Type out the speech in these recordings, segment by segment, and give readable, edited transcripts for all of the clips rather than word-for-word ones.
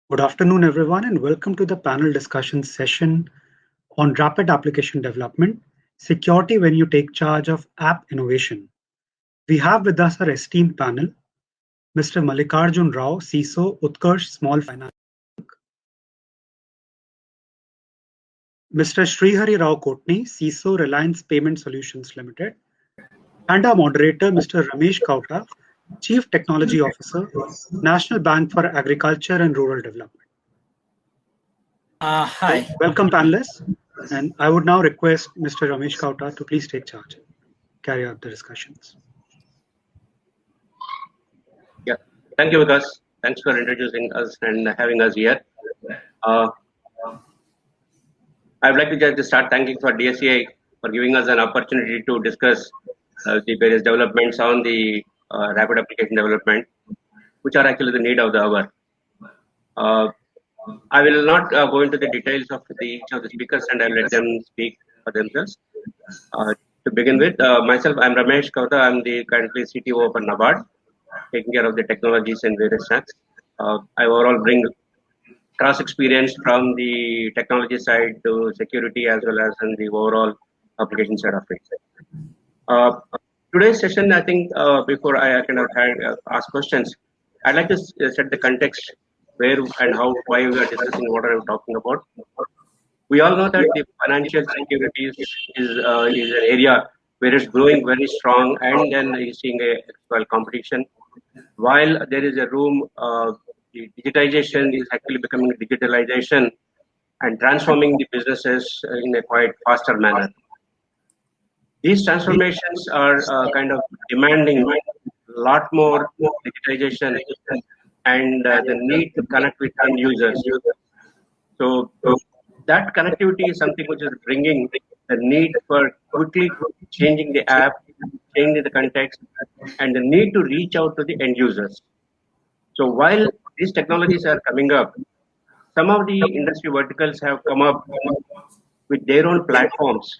Good afternoon, everyone, and welcome to the panel discussion session on rapid application development, security when you take charge of app innovation. We have with us our esteemed panel, Mr. Mallikarjun Rao, CISO, Utkarsh Small Finance, Mr. Srihari Rao Kotni, CISO, Reliance Payment Solutions Limited, and our moderator, Mr. Ramesh Kauta, Chief Technology Officer, National Bank for Agriculture and Rural Development. Hi. Welcome, panelists. And I would now request Mr. Ramesh Kauta to please take charge and carry out the discussions. Yeah, thank you, Vikas. Thanks for introducing us and having us here. I would like to just start thanking for DSCI for giving us an opportunity to discuss the various developments on the rapid application development, which are actually the need of the hour. I will not go into the details of each of the speakers, and I'll let them speak for themselves. To begin with, myself, I'm Ramesh Kauta. I'm the currently CTO of NABARD, taking care of the technologies and various stacks. I overall bring cross experience from the technology side to security as well as in the overall application side of it. Today's session, I think, before I kind of ask questions, I'd like to set the context where and how, why we are discussing what I'm talking about. We all know that the financial securities is an area where it's growing very strong, and then you're seeing a competition. While there is a room, the digitization is actually becoming digitalization and transforming the businesses in a quite faster manner. These transformations are kind of demanding a lot more digitization and the need to connect with end users. So that connectivity is something which is bringing the need for quickly changing the app, changing the context, and the need to reach out to the end users. So while these technologies are coming up, some of the industry verticals have come up with their own platforms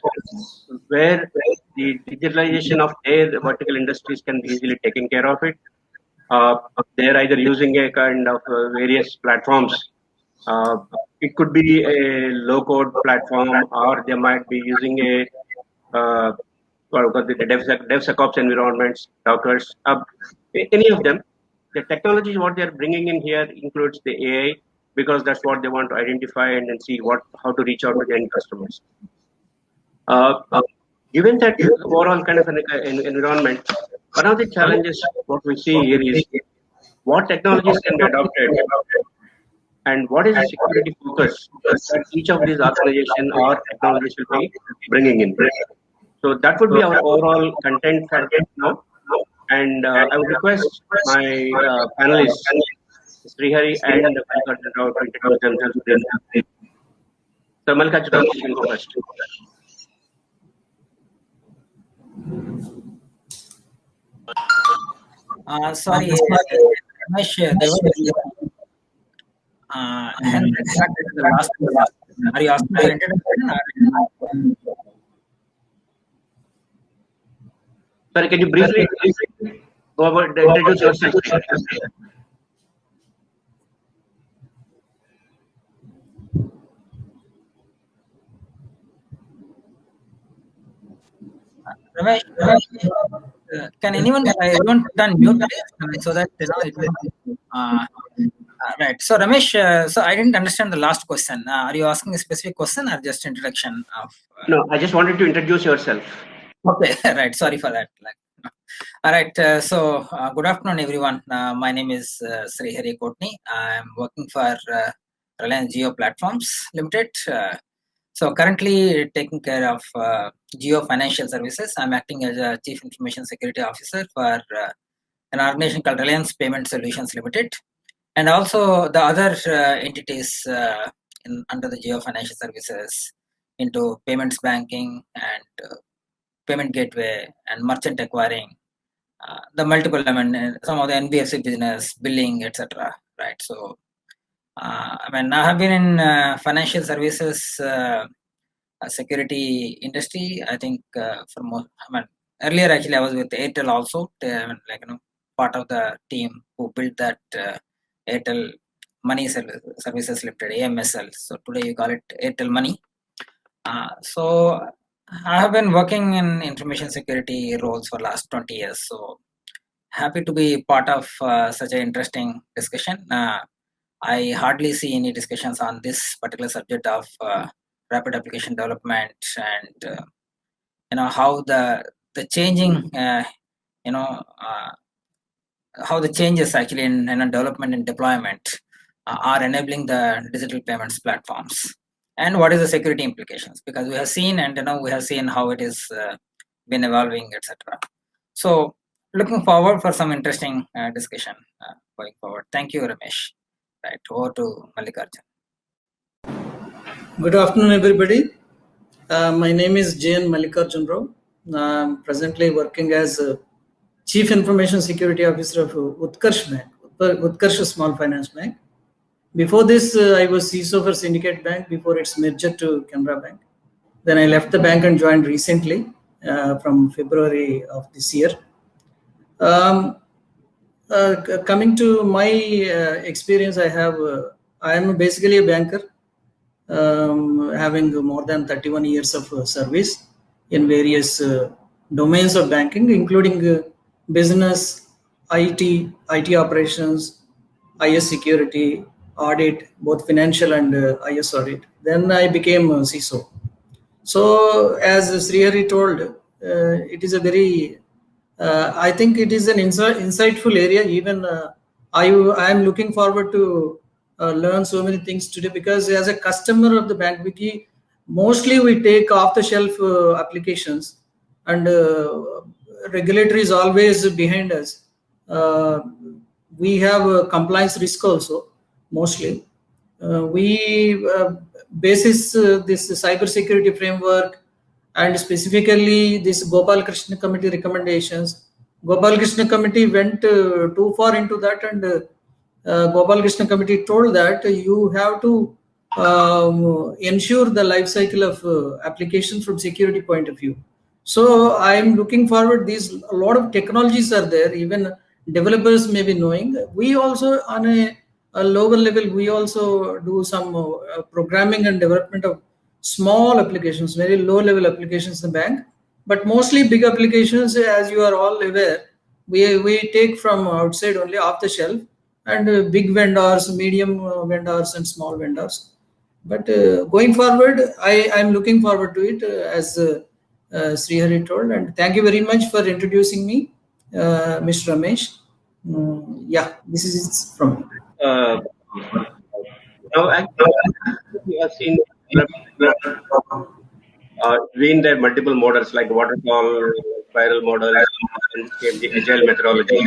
where the digitalization of their vertical industries can be easily taken care of it. They're either using a kind of various platforms. It could be a low-code platform, or they might be using a the DevSecOps environments, Dockers, any of them. The technology what they're bringing in here includes the AI, because that's what they want to identify and then see how to reach out to the end customers. Given that overall kind of an environment, one of the challenges what we see here is what technologies can be adopted and what is the security focus that each of these organizations or technologies will be bringing in. So that would be our overall content for now. And I would request my panelists, Srihari and Mallikarjun Rao, to introduce themselves. So Mallikarjun Rao, you can go first. Sorry, Ramesh, there was the last one. Are you asking for introduction? Sorry, can you briefly go over introduce yourself? Ramesh, can anyone put on mute so that it will, right. So Ramesh, so I didn't understand the last question. Are you asking a specific question or just introduction of? No, I just wanted to introduce yourself. Okay, right. Sorry for that. All right. So good afternoon, everyone. My name is Srihari Kotni. I'm working for Reliance Jio Platforms Limited. So currently taking care of Jio Financial Services. I'm acting as a Chief Information Security Officer for an organization called Reliance Payment Solutions Limited, and also the other entities under the Jio Financial Services into payments banking and payment gateway and merchant acquiring, the multiple, some of the NBFC business, billing, etc. Right. So, I have been in financial services security industry. I think for most. Earlier actually I was with Airtel also. Part of the team who built that Airtel Money Services Limited, AMSL. So today you call it Airtel Money. So I have been working in information security roles for last 20 years. So happy to be part of such an interesting discussion. I hardly see any discussions on this particular subject of rapid application development and how the changing how the changes actually in development and deployment are enabling the digital payments platforms, and what is the security implications, because we have seen how it is been evolving, etc. So looking forward for some interesting discussion going forward. Thank you, Ramesh. Right, over to Mallikarjun. Good afternoon, everybody. My name is J.N. Mallikarjun Rao. I'm presently working as Chief Information Security Officer of Utkarsh Bank, Utkarsh Small Finance Bank. Before this, I was CISO for Syndicate Bank before its merger to Canara Bank. Then I left the bank and joined recently from February of this year. Coming to my experience, I am basically a banker, having more than 31 years of service in various domains of banking, including business, IT operations, IS security, audit, both financial and IS audit. Then I became CISO. So as Srihari told, it is a very I think it is an insightful area. Even I am looking forward to learn so many things today, because as a customer of the bank, mostly we take off-the-shelf applications, and regulatory is always behind us. We have compliance risk also, mostly. We basis this cybersecurity framework, and specifically this Gopal Krishna Committee recommendations. Gopal Krishna Committee went too far into that, and Gopal Krishna Committee told that you have to ensure the life cycle of application from security point of view. So I'm looking forward. A lot of technologies are there, even developers may be knowing. We also, on a lower level, we also do some programming and development of small applications, very low level applications in the bank, but mostly big applications, as you are all aware, we take from outside only, off the shelf, and big vendors, medium vendors, and small vendors. But going forward, I'm looking forward to it, as Srihari told, and thank you very much for introducing me, Mr. Ramesh. Yeah, this is it from me. Now, actually, we have seen between the multiple models like waterfall, spiral models, and came the agile methodology,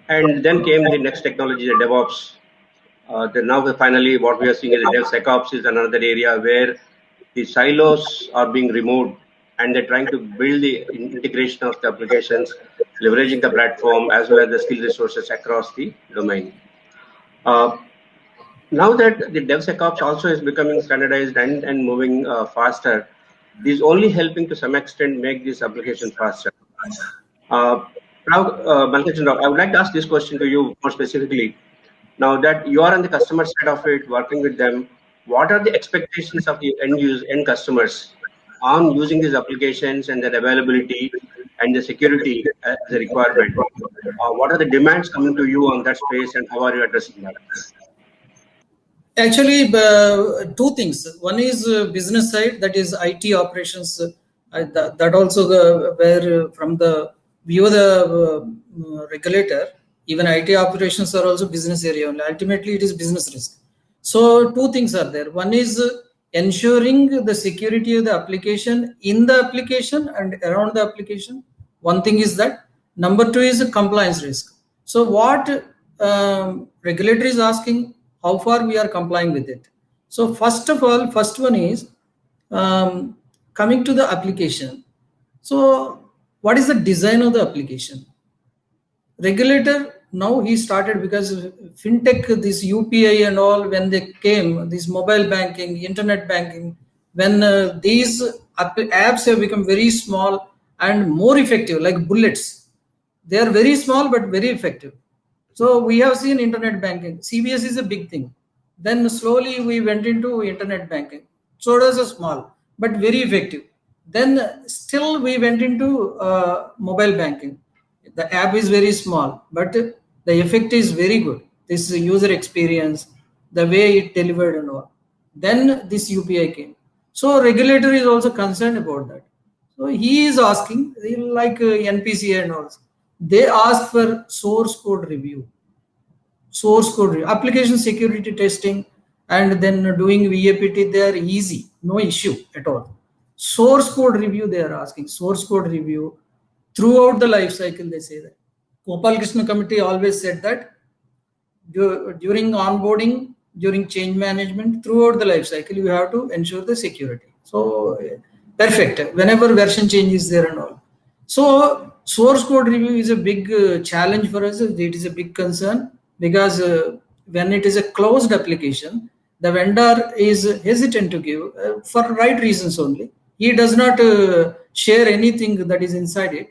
and then came the next technology, the DevOps. Then now finally what we are seeing is the DevSecOps is another area where the silos are being removed, and they're trying to build the integration of the applications, leveraging the platform as well as the skill resources across the domain. Now that the DevSecOps also is becoming standardized and moving faster, this is only helping to some extent make this application faster. Now, Mallikarjun, I would like to ask this question to you more specifically. Now that you are on the customer side of it, working with them, what are the expectations of the end customers on using these applications and their availability and the security as a requirement? What are the demands coming to you on that space, and how are you addressing that? Actually, two things. One is business side, that is IT operations. That also where from the view of the regulator, even IT operations are also business area only. Ultimately, it is business risk. So two things are there. One is ensuring the security of the application, in the application and around the application. One thing is that. Number two is compliance risk. So what regulator is asking, how far we are complying with it. So first of all, first one is coming to the application. So what is the design of the application? Regulator, now he started, because fintech, this UPI and all, when they came, this mobile banking, internet banking, when these apps have become very small and more effective, like bullets. They are very small but very effective. So we have seen internet banking. CBS is a big thing. Then slowly we went into internet banking. So it was a small but very effective. Then still we went into mobile banking. The app is very small, but the effect is very good. This user experience, the way it delivered and all. Then this UPI came. So regulator is also concerned about that. So he is asking, like NPCI and all, they ask for source code review, application security testing, and then doing VAPT. They are easy, no issue at all. Source code review, they are asking source code review throughout the life cycle. They say that Gopal Krishna committee always said that during onboarding, during change management, throughout the life cycle, you have to ensure the security. So perfect. Whenever version change is there and all. So source code review is a big challenge for us. It is a big concern because when it is a closed application, the vendor is hesitant to give for right reasons only. He does not share anything that is inside it.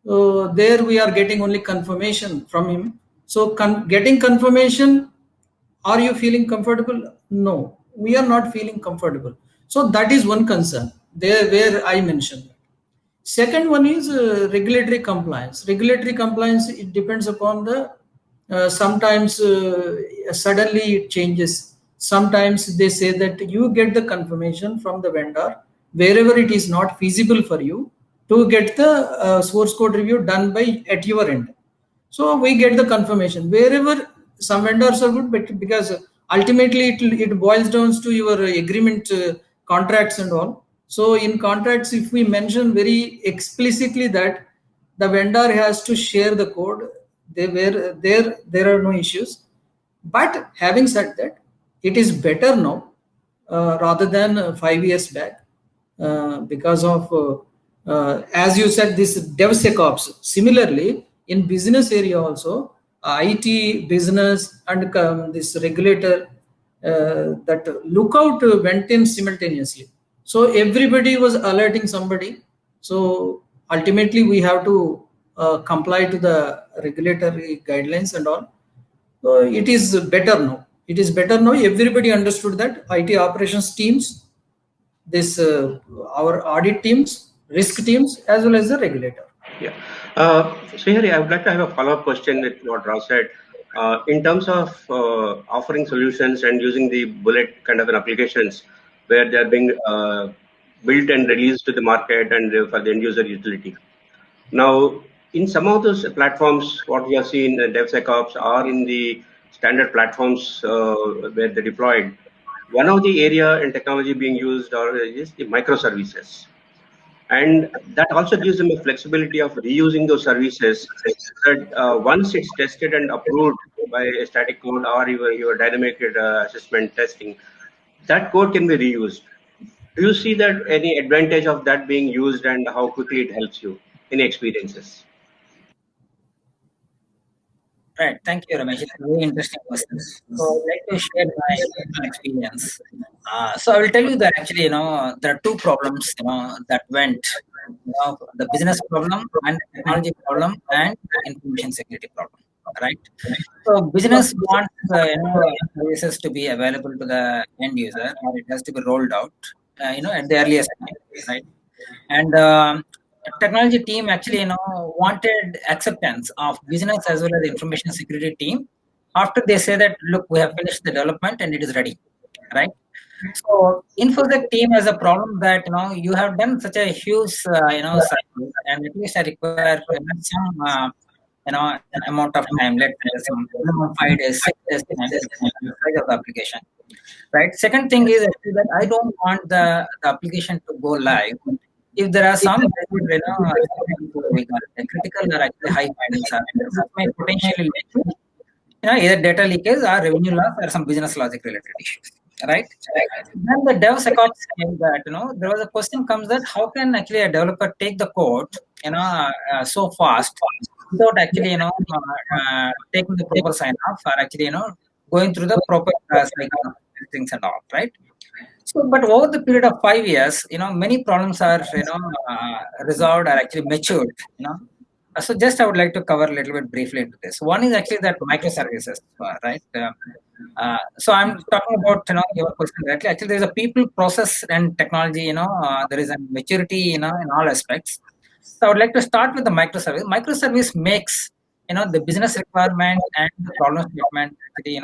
There we are getting only confirmation from him. So getting confirmation, are you feeling comfortable? No, we are not feeling comfortable. So that is one concern there where I mentioned. Second one is regulatory compliance. Regulatory compliance, it depends upon the sometimes suddenly it changes. Sometimes they say that you get the confirmation from the vendor wherever it is not feasible for you to get the source code review done by at your end. So we get the confirmation wherever some vendors are good, but because ultimately it boils down to your agreement contracts and all. So in contracts, if we mention very explicitly that the vendor has to share the code, there are no issues. But having said that, it is better now rather than 5 years back because of as you said, this DevSecOps. Similarly, in business area also, IT, business, and this regulator that lookout went in simultaneously. So everybody was alerting somebody. So ultimately, we have to comply to the regulatory guidelines and all. So it is better now. It is better now. Everybody understood that IT operations teams, this our audit teams, risk teams, as well as the regulator. Yeah. Srihari, I would like to have a follow-up question with what Rao said. In terms of offering solutions and using the bullet kind of an applications where they're being built and released to the market and for the end user utility. Now, in some of those platforms, what we have seen in DevSecOps or in the standard platforms where they're deployed, one of the area in technology being used is the microservices. And that also gives them a flexibility of reusing those services that once it's tested and approved by a static code or your dynamic assessment testing, that code can be reused. Do you see that any advantage of that being used and how quickly it helps you? Any experiences? Right. Thank you, Ramesh. It's a very interesting question. So I'd like to share my experience. So I will tell you that actually, there are two problems, that went, the business problem and technology problem and information security problem. Right. So business wants, services to be available to the end user, or it has to be rolled out, at the earliest time. Right. And technology team actually wanted acceptance of business as well as the information security team after they say that, look, we have finished the development and it is ready, right? So InfoSec team has a problem that you have done such a huge cycle, and at least I require some amount of time, let's say some 5 days, 6 days time of the application, right? Second thing is actually that I don't want the application to go live if there are some critical or actually high findings that may potentially lead to either data leakage or revenue loss or some business logic related issues, right? Then the DevSecOps saying that there was a question comes that how can actually a developer take the code so fast without actually taking the proper sign off or actually going through the proper cycle things and all, right? So, but over the period of 5 years, many problems are, resolved or actually matured, So just I would like to cover a little bit briefly into this. One is actually that microservices, right? So I'm talking about your question directly. Actually, there's a people, process, and technology. There is a maturity, in all aspects. So I would like to start with the microservice. Microservice makes the business requirement and the problem statement actually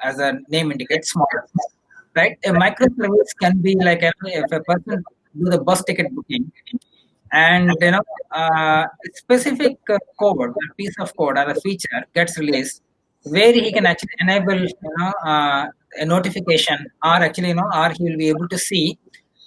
as a name indicates smaller, right? A microservice can be like if a person do the bus ticket booking and a specific code, a piece of code or a feature gets released where he can actually enable a notification or actually or he will be able to see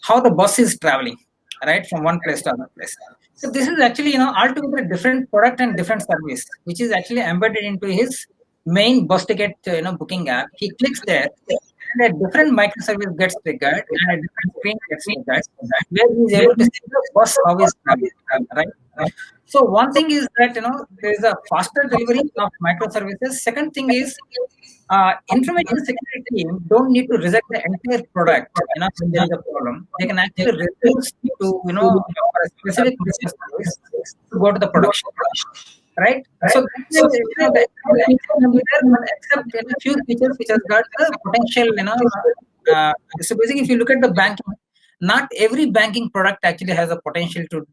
how the bus is traveling right from one place to another place. So this is actually altogether a different product and different service which is actually embedded into his main bus ticket booking app. He clicks there and a different microservice gets triggered and a different screen gets triggered where he is able to see the bus how is traveling, right? So one thing is that there is a faster delivery of microservices. Second thing is information security team don't need to reject the entire product. When there is a problem, they can actually reduce to for a specific microservice to go to the production, right? So the feature can be there, but except few features which has got the potential. So basically, if you look at the banking, not every banking product actually has a potential to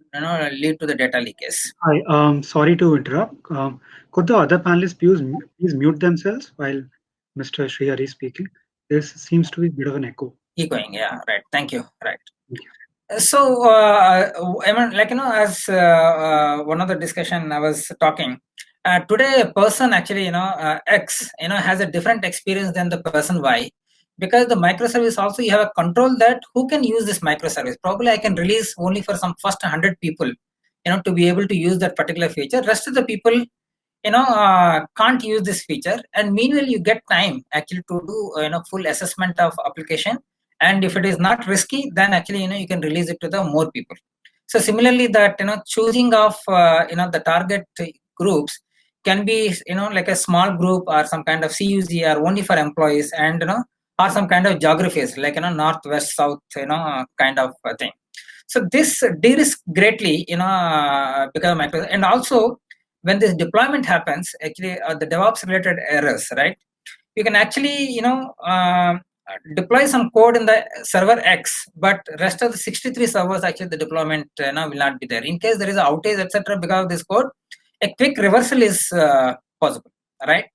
lead to the data leakage. Hi, sorry to interrupt. Could the other panelists please mute themselves while Mr. Srihari is speaking? There seems to be a bit of an echo. Echoing, yeah, right. Thank you. Right. Thank you. So, I mean, like as one of the discussion I was talking. Today, a person actually, X, has a different experience than the person Y, because the microservice also you have a control that who can use this microservice. Probably I can release only for some first 100 people, to be able to use that particular feature. Rest of the people, can't use this feature. And meanwhile, you get time actually to do, full assessment of application. And if it is not risky, then actually, you can release it to the more people. So similarly, that choosing of the target groups can be like a small group or some kind of CUG or only for employees, and or some kind of geographies like north, west, south, kind of thing. So this de-risk greatly, because micro, and also when this deployment happens, actually the DevOps related errors, right? You can actually deploy some code in the server X, but rest of the 63 servers actually the deployment will not be there. In case there is an outage, etc., because of this code, a quick reversal is possible, right?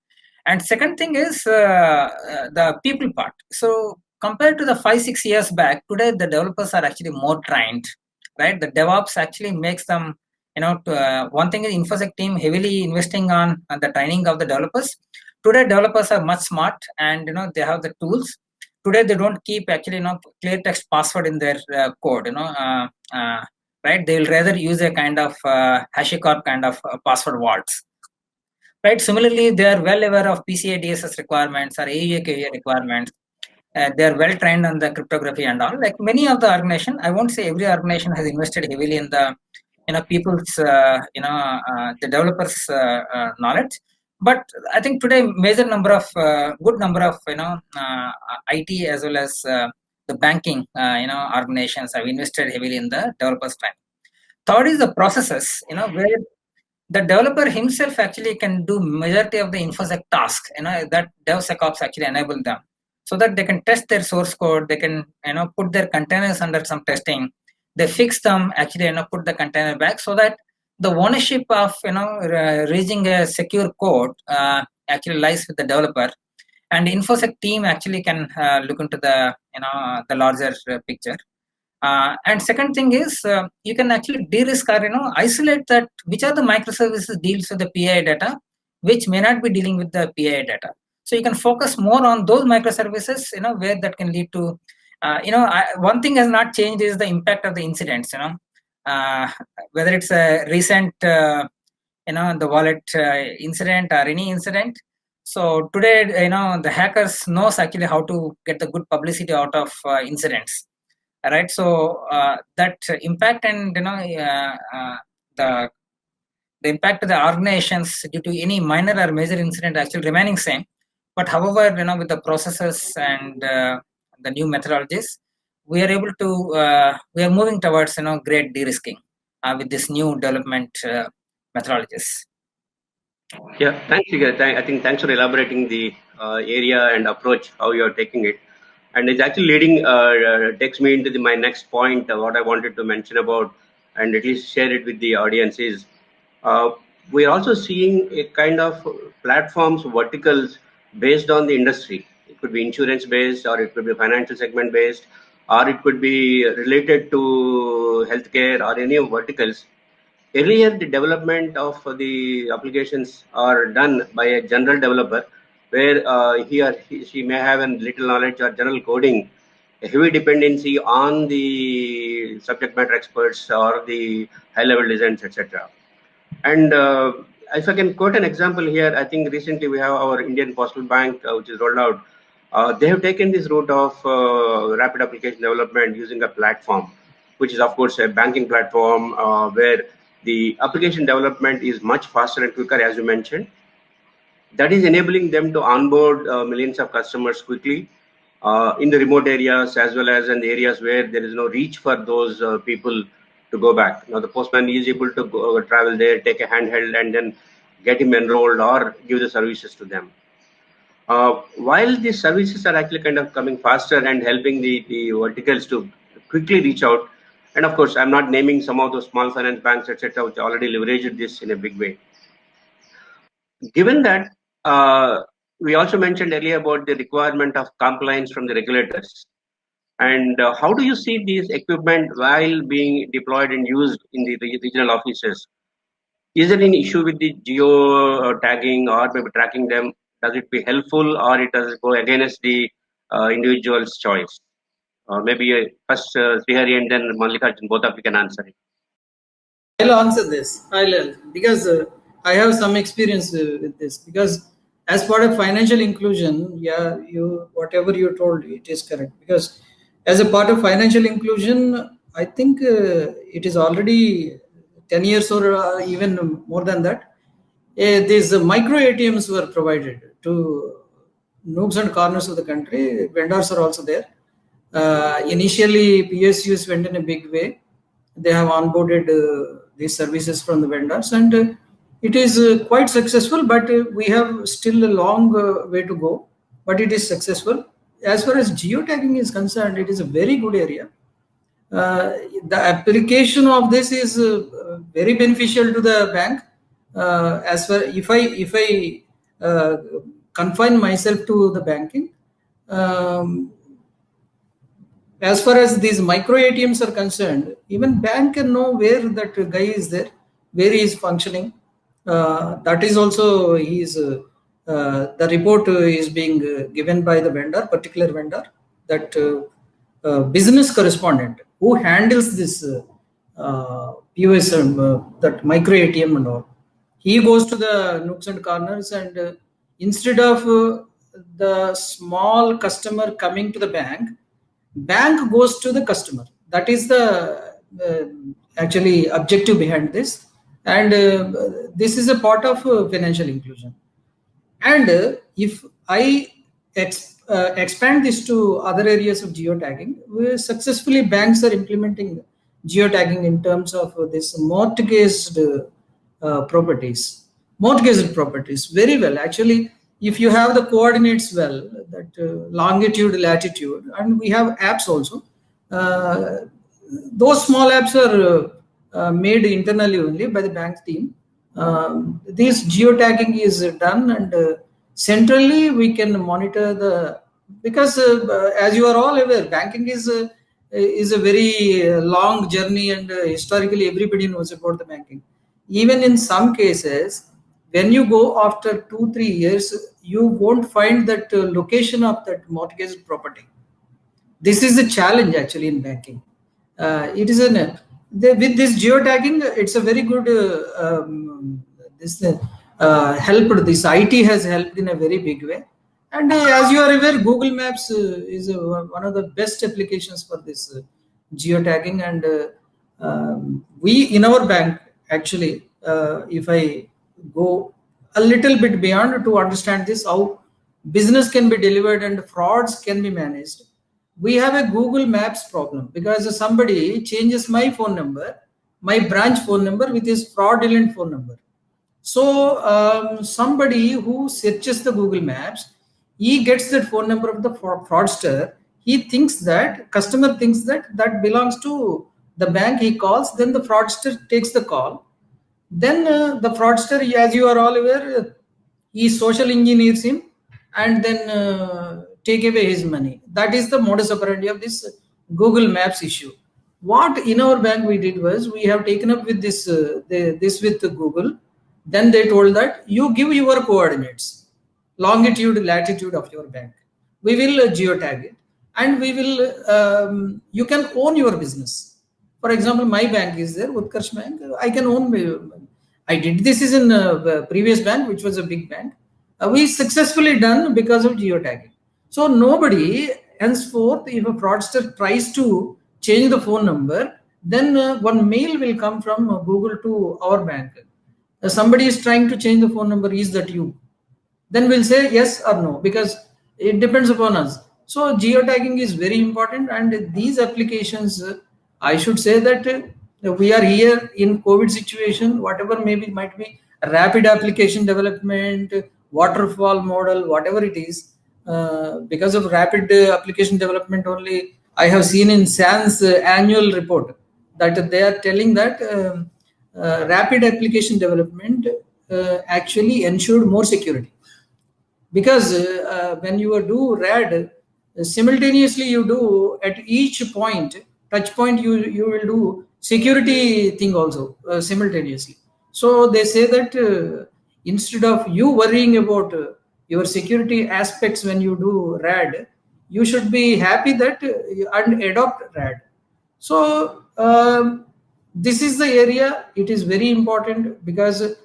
And second thing is the people part. So compared to the 5-6 years back, today the developers are actually more trained, right? The DevOps actually makes them, one thing is InfoSec team heavily investing on the training of the developers. Today developers are much smart and they have the tools. Today they don't keep actually clear text password in their code, right? They will rather use a kind of HashiCorp kind of password vaults. Right. Similarly, they are well aware of PCI DSS requirements or AUA requirements. They are well trained on the cryptography and all. Like many of the organization, I won't say every organization has invested heavily in the people's the developers knowledge. But I think today major number of good number of IT as well as the banking organizations have invested heavily in the developers training. Third is the processes, where the developer himself actually can do majority of the InfoSec tasks, that DevSecOps actually enable them, so that they can test their source code, they can, put their containers under some testing, they fix them, actually, put the container back, so that the ownership of, reaching a secure code actually lies with the developer. And InfoSec team actually can look into the, the larger picture. And second thing is you can actually de-risk or isolate that which are the microservices deals with the PII data, which may not be dealing with the PII data. So you can focus more on those microservices, where that can lead to, one thing has not changed is the impact of the incidents. Whether it's a recent, the wallet incident or any incident. So today, the hackers knows actually how to get the good publicity out of incidents. Right, so that impact and the impact of the organizations due to any minor or major incident actually remaining same. But however, with the processes and the new methodologies, we are able to we are moving towards great de-risking with this new development methodologies. Yeah, thanks, Jigar. I think thanks for elaborating the area and approach, how you're taking it. And it's actually takes me into my next point, what I wanted to mention about, and at least share it with the audience is, we're also seeing a kind of platforms, verticals based on the industry. It could be insurance based, or it could be financial segment based, or it could be related to healthcare or any of verticals. Earlier, the development of the applications are done by a general developer, where she may have a little knowledge or general coding, a heavy dependency on the subject matter experts or the high-level designs, etc. And if I can quote an example here, I think recently we have our Indian Postal Bank, which is rolled out. They have taken this route of rapid application development using a platform, which is of course a banking platform where the application development is much faster and quicker, as you mentioned. That is enabling them to onboard millions of customers quickly in the remote areas, as well as in the areas where there is no reach for those people to go back. Now the postman is able to go, travel there, take a handheld, and then get him enrolled or give the services to them. While these services are actually kind of coming faster and helping the verticals to quickly reach out, and of course, I'm not naming some of those small finance banks, etc., which already leveraged this in a big way. Given that, we also mentioned earlier about the requirement of compliance from the regulators. And how do you see these equipment while being deployed and used in the regional offices? Is there any issue with the geo tagging or maybe tracking them? Does it be helpful, or it does go against the individual's choice? Maybe first Srihari and then Mallikarjun, both of you can answer it. I'll answer this. Because I have some experience with this. Because as part of financial inclusion, yeah, whatever you told, it is correct. Because as a part of financial inclusion, I think it is already 10 years or even more than that. These micro ATMs were provided to nooks and corners of the country. Vendors are also there. Initially, PSUs went in a big way. They have onboarded these services from the vendors, and it is quite successful, but we have still a long way to go, but it is successful. As far as geotagging is concerned, it is a very good area. The application of this is very beneficial to the bank. As far if I confine myself to the banking, as far as these micro ATMs are concerned, even bank can know where that guy is there, where he is functioning. That is also the report is being given by the vendor, particular vendor, that business correspondent who handles this POS, that micro ATM and all. He goes to the nooks and corners, and instead of the small customer coming to the bank goes to the customer. That is the actually objective behind this, and this is a part of financial inclusion. And if I expand this to other areas of geotagging, successfully banks are implementing geotagging in terms of this mortgaged properties very well. Actually, if you have the coordinates well, that longitude, latitude, and we have apps also. Those small apps are made internally only by the bank team. This geotagging is done, and centrally we can monitor because as you are all aware, banking is a very long journey, and historically everybody knows about the banking. Even in some cases, when you go after 2-3 years, you won't find that location of that mortgage property. This is a challenge actually in banking. It is with this geotagging, it's a very good helped. This IT has helped in a very big way. And as you are aware, Google Maps is one of the best applications for this geotagging. And we in our bank, actually, if I go a little bit beyond to understand this, how business can be delivered and frauds can be managed, we have a Google Maps problem, because somebody changes my phone number, my branch phone number, with his fraudulent phone number. So somebody who searches the Google Maps, he gets that phone number of the fraudster. He thinks that customer thinks that that belongs to the bank. He calls, then the fraudster takes the call. Then the fraudster, as you are all aware, he social engineers him and then take away his money. That is the modus operandi of this Google Maps issue. What in our bank we did was, we have taken up with this with Google. Then they told that you give your coordinates, longitude, latitude of your bank. We will geotag it, and we will you can own your business. For example, my bank is there, Utkarsh Bank. I can own. I did this is in the previous bank, which was a big bank. We successfully done because of geotagging. So nobody henceforth, if a fraudster tries to change the phone number, then one mail will come from Google to our bank. Somebody is trying to change the phone number. Is that you? Then we'll say yes or no, because it depends upon us. So geotagging is very important, and these applications, I should say that we are here in COVID situation, whatever might be rapid application development, waterfall model, whatever it is, because of rapid application development only, I have seen in SAN's annual report that they are telling that rapid application development actually ensured more security. Because when you do RAD, simultaneously you do at each point, touch point, you will do security thing also simultaneously. So they say that instead of you worrying about your security aspects when you do RAD, you should be happy that and adopt RAD. So this is the area. It is very important, because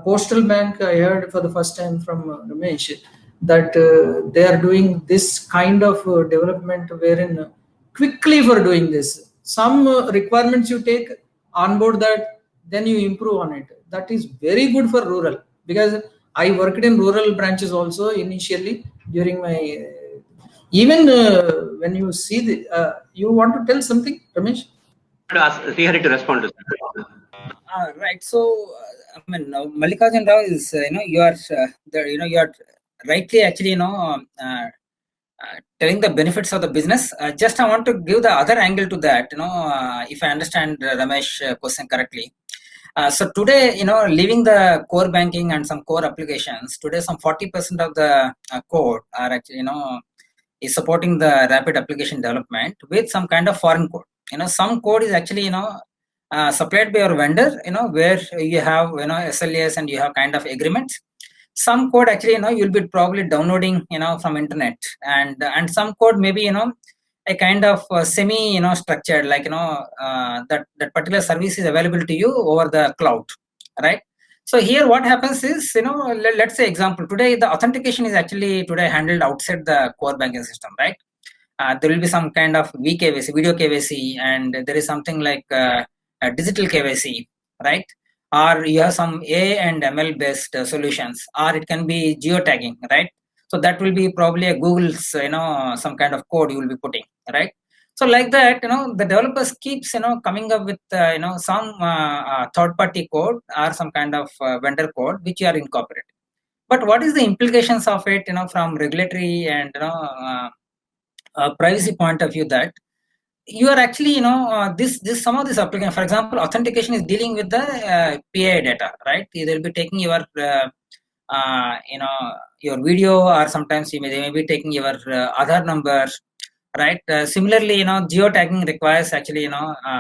Postal Bank, I heard for the first time from Ramesh that they are doing this kind of development, wherein quickly for doing this, some requirements you take, onboard that, then you improve on it. That is very good for rural, because I worked in rural branches also initially during my even when you see the you want to tell something, Ramesh? To ask Srihari to respond to that. Right. So, I mean, Mallikarjun Rao is, you are, you are rightly actually, telling the benefits of the business. Just I want to give the other angle to that, if I understand Ramesh question correctly. So today, leaving the core banking and some core applications, today some 40% of the code are actually, is supporting the rapid application development with some kind of foreign code. Some code is actually, supplied by your vendor, where you have, SLAs and you have kind of agreements. Some code actually, you'll be probably downloading, from internet, and some code maybe, a kind of semi, structured, like, that particular service is available to you over the cloud, right? So here what happens is, let's say example, today the authentication is actually today handled outside the core banking system, right? There will be some kind of VKYC, video KYC, and there is something like digital KYC, right? Or you have some AI and ML based solutions, or it can be geotagging, right? So that will be probably a Google's, some kind of code you will be putting, right? So like that, the developers keeps, coming up with, some third-party code or some kind of vendor code which you are incorporating. But what is the implications of it, from regulatory and privacy point of view, that you are actually, this some of this application, for example, authentication is dealing with the PII data, right? They'll be taking your, your video, or sometimes they may be taking your Aadhaar number, right? Similarly, geotagging requires actually,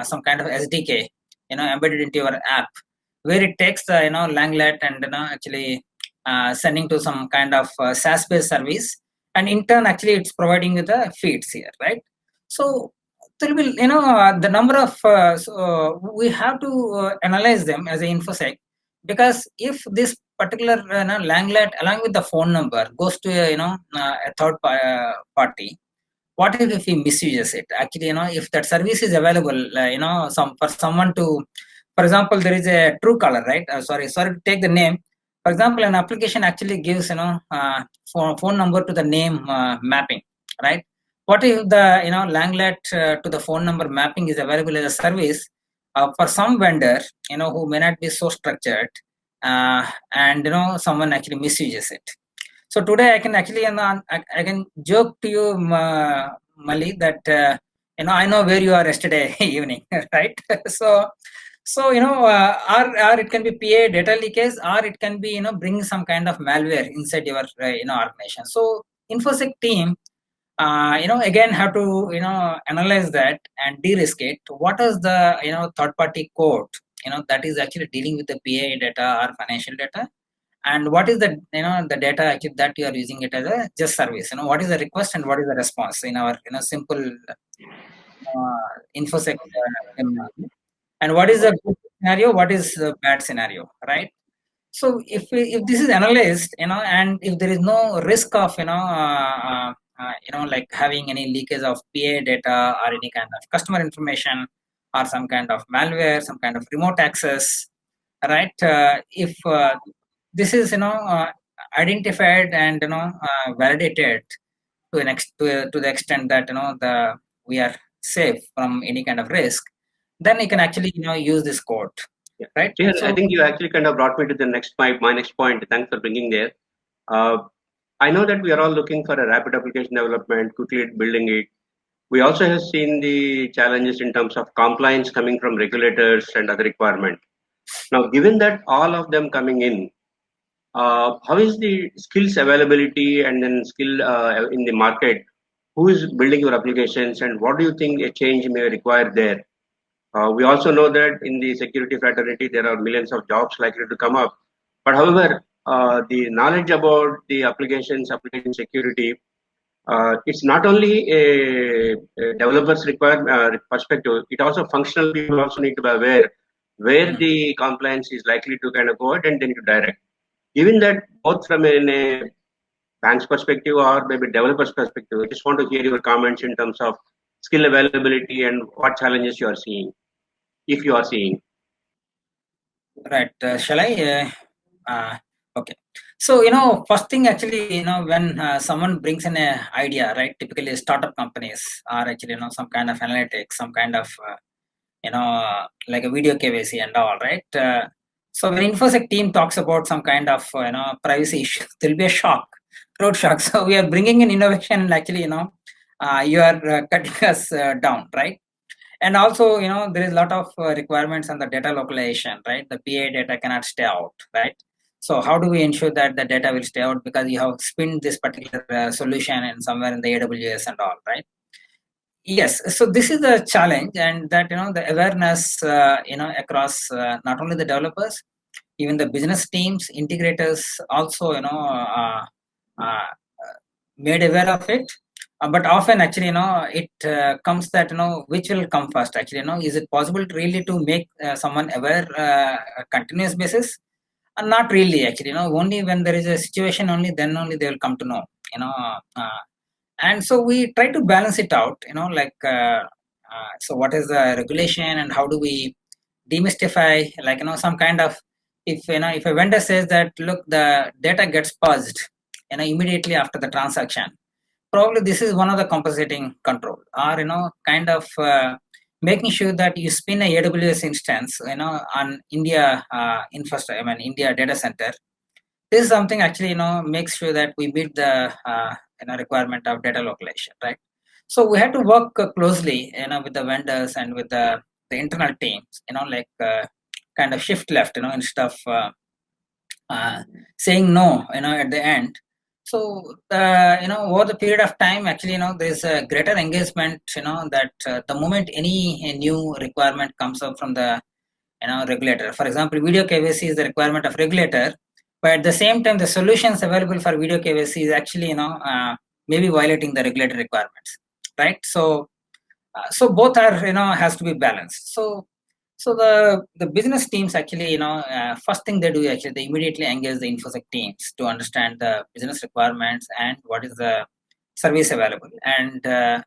some kind of SDK, embedded into your app, where it takes the, Langlet and, actually sending to some kind of SaaS-based service, and in turn, actually, it's providing with the feeds here, right? So there will be, the number of, we have to analyze them as an infosec, because if this particular Langlet along with the phone number goes to a third party, what if he misuses it? Actually, if that service is available, for someone to, for example, there is a Truecaller, right? Sorry to take the name. For example, an application actually gives, phone number to the name mapping, right? What if the, Langlet to the phone number mapping is available as a service for some vendor, who may not be so structured, and someone actually misuses it. So today I can actually I can joke to you, Mali, that I know where you are yesterday evening, right? So or it can be PA data leakage, or it can be bringing some kind of malware inside your organization. So InfoSec team again have to analyze that and de-risk it. What is the third party code that is actually dealing with the PA data or financial data, and what is the the data actually that you are using it as a just service. What is the request and what is the response in our simple InfoSec terminology, and what is the good scenario, what is the bad scenario, right? So if this is analyzed, and if there is no risk of like having any leakage of PA data or any kind of customer information or some kind of malware, some kind of remote access, right? If this is identified and validated to the extent that we are safe from any kind of risk, then you can actually use this code. Yeah. Right. So, I think you actually kind of brought me to the my next point. Thanks for bringing there. I know that we are all looking for a rapid application development, quickly building it. We also have seen the challenges in terms of compliance coming from regulators and other requirements. Now, given that all of them coming in, how is the skills availability and then skill in the market? Who is building your applications, and what do you think a change may require there? We also know that in the security fraternity, there are millions of jobs likely to come up. But however, the knowledge about the application security, it's not only a developer's perspective, it also functional people also need to be aware where the compliance is likely to kind of go out and then to direct. Given that both from a bank's perspective or maybe developer's perspective, I just want to hear your comments in terms of skill availability and what challenges you are seeing, if you are seeing. Right. Shall I? Okay. So, first thing actually, when someone brings in an idea, right, typically startup companies are actually, some kind of analytics, some kind of, like a video KYC and all, right? So when InfoSec team talks about some kind of, privacy issues, there'll be a shock, throat shock. So we are bringing in innovation and actually, you are cutting us down, right? And also, there is a lot of requirements on the data localization, right? The PA data cannot stay out, right? So how do we ensure that the data will stay out because you have spinned this particular solution and somewhere in the AWS and all, right? Yes. So this is the challenge, and that the awareness, across not only the developers, even the business teams, integrators, also made aware of it. But often actually it comes that which will come first actually. Is it possible to really to make someone aware a continuous basis? Not really actually. Only when there is a situation, only then only they will come to know. And so we try to balance it out. Like so what is the regulation and how do we demystify, like some kind of, if if a vendor says that look, the data gets purged immediately after the transaction, probably this is one of the compensating control, or kind of making sure that you spin a AWS instance on India infrastructure, India data center. This is something actually makes sure that we meet the requirement of data localization, right? So we have to work closely with the vendors and with the internal teams, like kind of shift left instead of saying no at the end. So over the period of time, actually there's a greater engagement, that the moment any new requirement comes up from the regulator. For example, video KYC is the requirement of regulator, but at the same time the solutions available for video KYC is actually maybe violating the regulatory requirements, right? So so both are has to be balanced. So the business teams actually first thing they do actually they immediately engage the InfoSec teams to understand the business requirements and what is the service available, and there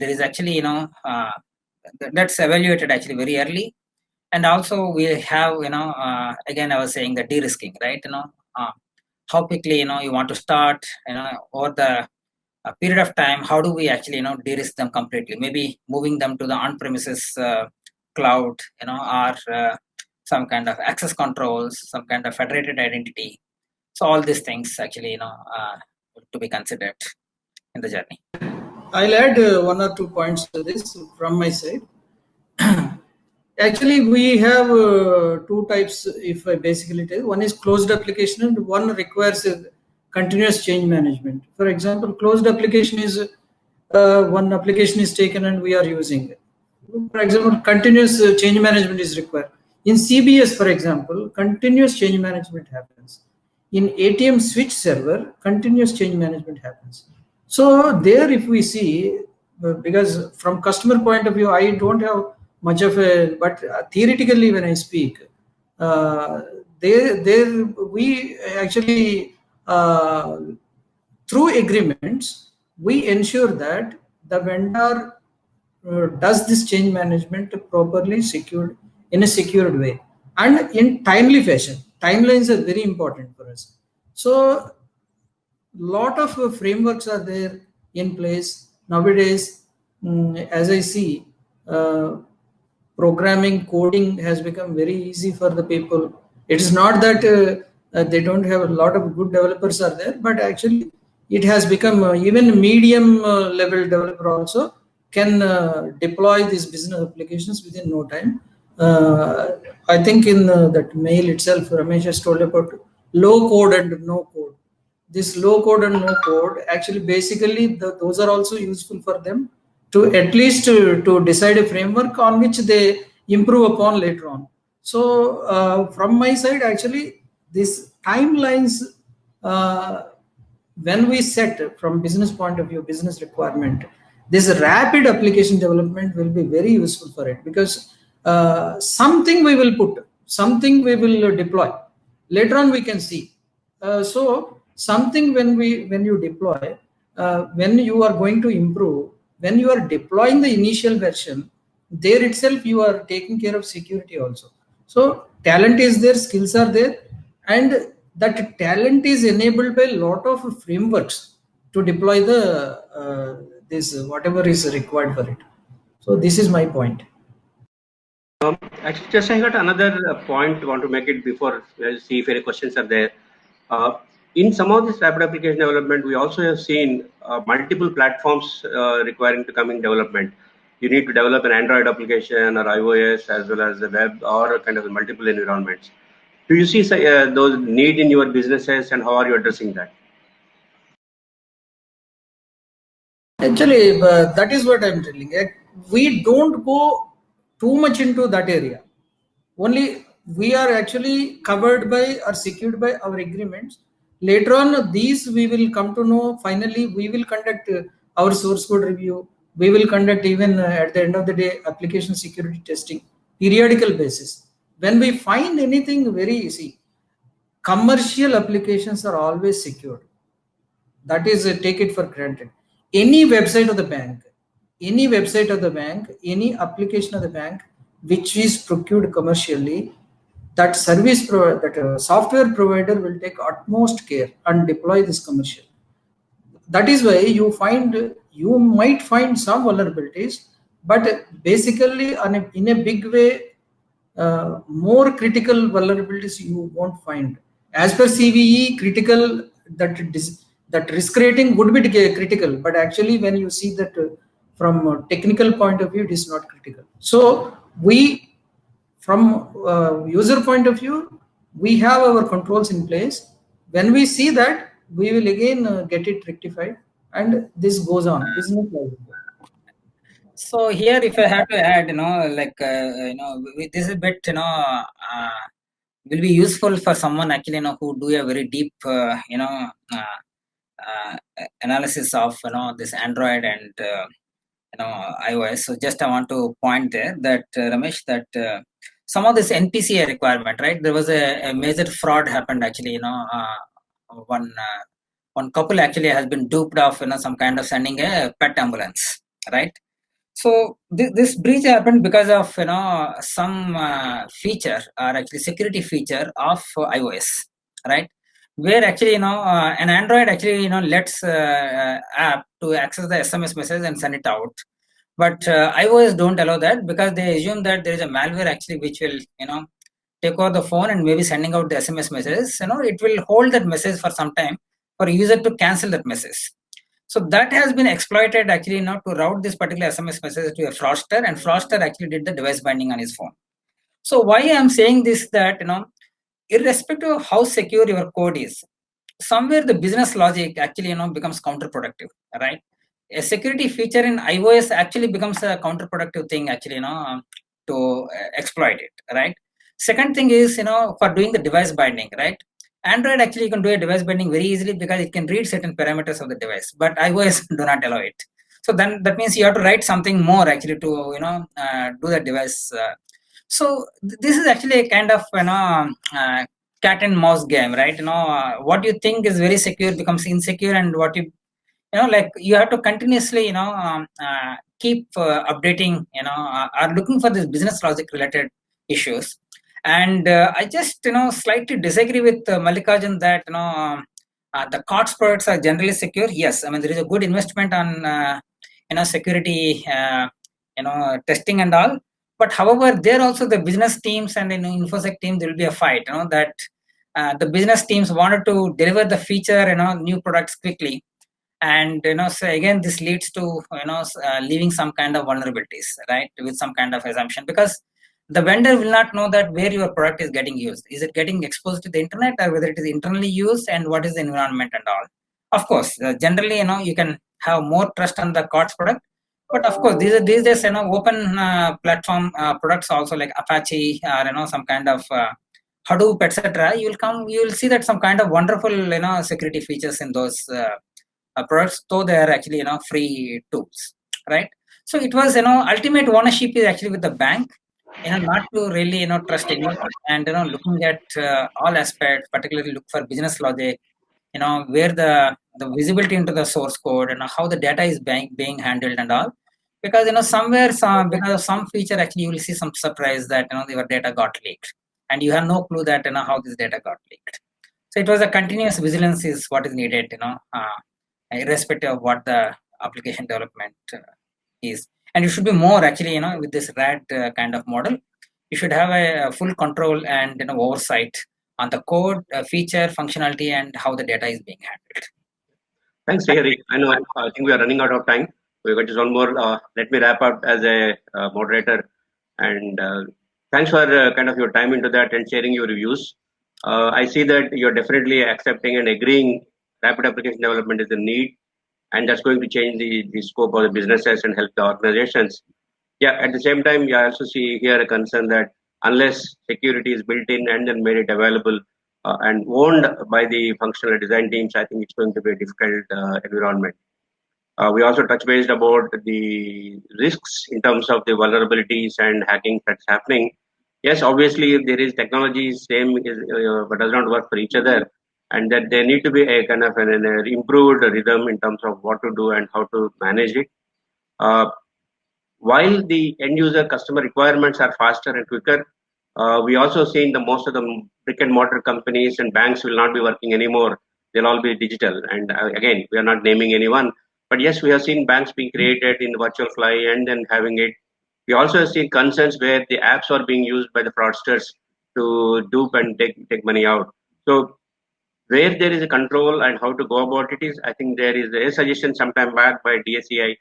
is actually that's evaluated actually very early. And also we have again I was saying the de-risking, right? How quickly you want to start over the period of time, how do we actually de-risk them completely, maybe moving them to the on-premises cloud or some kind of access controls, some kind of federated identity. So all these things actually, to be considered in the journey. I'll add 1 or 2 points to this from my side. Actually, we have 2 types, if I basically tell. One is closed application and one requires continuous change management. For example, closed application is one application is taken and we are using it. For example, continuous change management is required. In CBS, for example, continuous change management happens. In ATM switch server, continuous change management happens. So there, if we see, because from customer point of view, I don't have much of a, but theoretically when I speak, there we actually, through agreements, we ensure that the vendor does this change management properly, secured in a secured way and in timely fashion. Timelines are very important for us. So lot of frameworks are there in place nowadays. As I see, programming, coding has become very easy for the people. It is not that they don't have a lot of good developers are there, but actually it has become even medium level developer also can deploy these business applications within no time. I think in that mail itself, Ramesh has told about low code and no code. This low code and no code, actually basically those are also useful for them to at least to decide a framework on which they improve upon later on. So from my side, actually these timelines, when we set from business point of view, business requirement, this rapid application development will be very useful for it, because something we will put, something we will deploy. Later on we can see. So something when you deploy, when you are going to improve, when you are deploying the initial version, there itself you are taking care of security also. So talent is there, skills are there, and that talent is enabled by a lot of frameworks to deploy the this whatever is required for it. So this is my point. Actually, just I got another point. Want to make it before see if any questions are there. In some of this rapid application development, we also have seen multiple platforms requiring to come in development. You need to develop an Android application or iOS as well as the web or kind of multiple environments. Do you see those need in your businesses, and how are you addressing that? Actually, that is what I'm telling. We don't go too much into that area. Only we are actually covered by or secured by our agreements. Later on, these we will come to know. Finally, we will conduct our source code review. We will conduct even at the end of the day application security testing, periodical basis. When we find anything very easy, commercial applications are always secured. That is, take it for granted. Any website of the bank, any application of the bank which is procured commercially, that software provider will take utmost care and deploy this commercial. That is why you might find some vulnerabilities, but basically in a big way, more critical vulnerabilities you won't find. As per CVE, critical, that risk rating would be critical, but actually when you see that from a technical point of view, it is not critical. So we, from user point of view, we have our controls in place. When we see that, we will again get it rectified, and this goes on. So here, if I have to add, this is a bit, will be useful for someone actually, who do a very deep, analysis of, this Android and, iOS. So just I want to point there that Ramesh, that some of this NPCI requirement, right? There was a major fraud happened actually. One couple actually has been duped of some kind of sending a pet ambulance, right? So this breach happened because of some feature or actually security feature of iOS, right? Where actually an Android actually lets app to access the SMS message and send it out, but iOS don't allow that because they assume that there is a malware actually which will take over the phone and maybe sending out the SMS messages, it will hold that message for some time for user to cancel that message. So that has been exploited actually now to route this particular SMS message to a fraudster, and fraudster actually did the device binding on his phone. So why I'm saying this, that irrespective of how secure your code is, somewhere the business logic actually becomes counterproductive, right? A security feature in iOS actually becomes a counterproductive thing actually to exploit it, right? Second thing is for doing the device binding, right? Android actually you can do a device binding very easily because it can read certain parameters of the device, but iOS do not allow it. So then that means you have to write something more actually to do the device. So this is actually a kind of cat and mouse game, right? What you think is very secure becomes insecure, and what you you have to continuously keep updating are looking for this business logic related issues. And I just slightly disagree with Mallikarjun that the COTS products are generally secure. Yes, I mean there is a good investment on security testing and all, but however there also the business teams and InfoSec team, there will be a fight that the business teams wanted to deliver the feature new products quickly, and so again this leads to leaving some kind of vulnerabilities, right, with some kind of assumption, because the vendor will not know that where your product is getting used. Is it getting exposed to the internet, or whether it is internally used, and what is the environment and all. Of course, generally you can have more trust on the COTS product, but of course these days open platform products also like Apache or some kind of Hadoop, etc. You will see that some kind of wonderful security features in those products, though they are actually free tools, right? So it was ultimate ownership is actually with the bank, not to really trust anyone, and looking at all aspects, particularly look for business logic, where the visibility into the source code and how the data is being handled and all, because somewhere because of some feature actually you will see some surprise that your data got leaked, and you have no clue that how this data got leaked. So it was a continuous vigilance is what is needed, irrespective of what the application development is. And you should be more actually with this RAD kind of model, you should have a full control and oversight on the code, feature, functionality, and how the data is being handled. Thanks, Srihari. I think we are running out of time. We've got just one more. Let me wrap up as a moderator, and thanks for kind of your time into that and sharing your reviews. I see that you're definitely accepting and agreeing rapid application development is a need, and that's going to change the scope of the businesses and help the organizations. Yeah, at the same time, I also see here a concern that unless security is built in and then made it available and owned by the functional design teams, I think it's going to be a difficult environment. We also touch base about the risks in terms of the vulnerabilities and hacking that's happening. Yes, obviously there is technology same but does not work for each other, and that there need to be a kind of an improved rhythm in terms of what to do and how to manage it. While the end user customer requirements are faster and quicker, we also seen the most of the brick and mortar companies and banks will not be working anymore. They'll all be digital. And again, we are not naming anyone, but yes, we have seen banks being created in virtual fly and then having it. We also have seen concerns where the apps are being used by the fraudsters to dupe and take money out. So where there is a control and how to go about it is, I think there is a suggestion sometime back by DSCI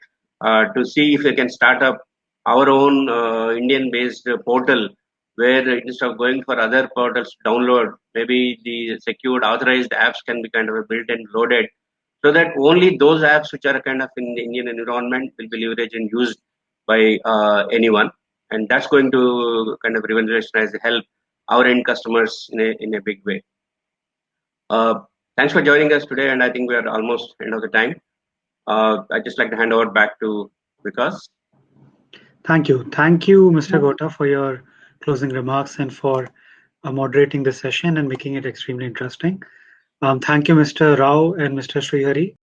to see if they can start up our own Indian-based portal where instead of going for other portals to download, maybe the secured authorized apps can be kind of built and loaded, so that only those apps which are kind of in the Indian environment will be leveraged and used by anyone, and that's going to kind of revolutionize the help our end customers in a big way. Thanks for joining us today, and I think we are almost end of the time. I'd just like to hand over back to Vikas. Thank you, Mr. Gota, for your closing remarks and for moderating the session and making it extremely interesting. Thank you, Mr. Rao and Mr. Srihari.